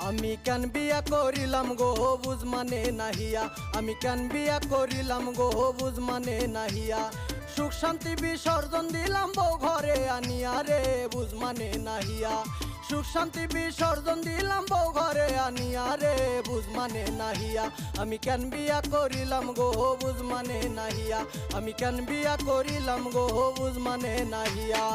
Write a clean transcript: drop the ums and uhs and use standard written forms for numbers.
আমি কেন বিয়া করিলাম গো বুঝ মানে নাহিয়া, আমি কেন বিয়া করিলাম গো বুঝ মানে নাহিয়া। সুখ শান্তি বিসর্জন দিলাম বউ ঘরে আনিয়া রে বুঝ মানে নাহিয়া। সুখ শান্তি বিসর্জন দিলাম বউ ঘরে আনিয়া রে বুঝ মানে নাহিয়া। আমি কেন বিয়া করিলাম গো বুঝ মানে নাহিয়া, আমি কেন বিয়া করিলাম গো বুঝ মানে নাহিয়া।